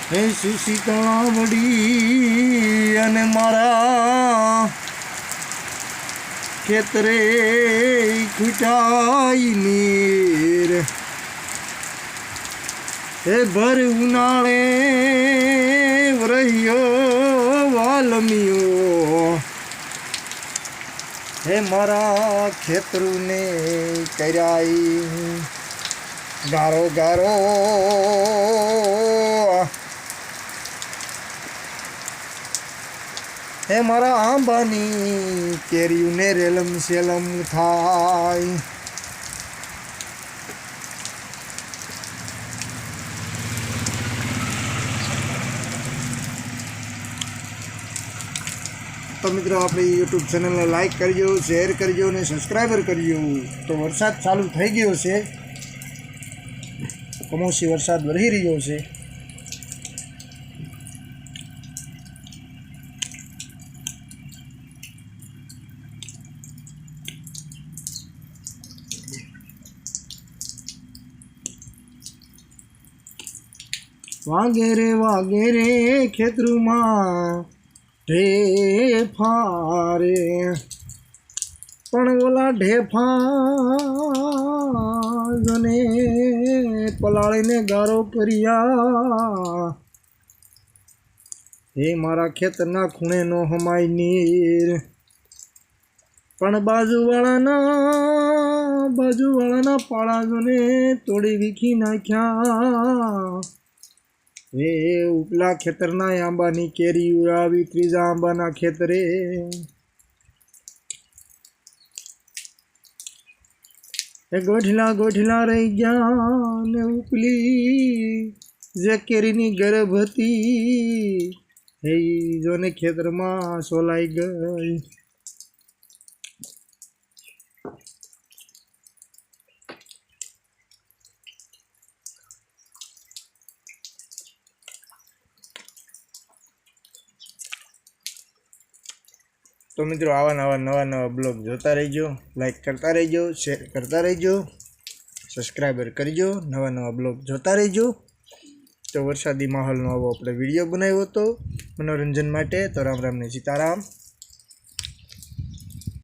હે સુશીતળા વડી અને મારા ખેતરે ખૂટાઈ નીર હે ભર ઉનાળે રહ્યો વાલમિયો હે મારા ખેતરુને કર્યાઈ ગારો ગારો હે મારા આંબાની કેરીઓને રેલમ સેલમ થાય તો મિત્રો આપણી યુટ્યુબ ચેનલને લાઈક કરજો, શેર કરજો અને સબસ્ક્રાઈબર કરજો. તો વરસાદ ચાલુ થઈ ગયો છે, કમોસમી વરસાદ વરસી રહ્યો છે. વાગે રે ખેતરુમાં ઢેફા રે પણ ઓલા ઢેફા જને પલાળીને ગારો કર્યા હે મારા ખેતરના ખૂણે નો હમાય નીર પણ બાજુવાળાના પાળાજોને તોડી વીખી નાખ્યા હે ઉપલા ખેતરના આંબાની કેરીઓ આવી ત્રીજા આંબાના ખેતરે એ ગોઠલા રહી ગયા ને ઉપલી જે કેરીની ગરબ હતી હે જોને ખેતરમાં સોલાઈ ગઈ. તો મિત્રો આવા નવા બ્લોગ જોતા રહેજો, લાઈક કરતા રહેજો, શેર કરતા રહેજો, સબસ્ક્રાઈબર કરજો, નવા બ્લોગ જોતા રહેજો. તો વરસાદી માહોલનો આવો આપણે વિડીયો બનાવ્યો હતો મનોરંજન માટે. તો રામ રામ ને સીતારામ.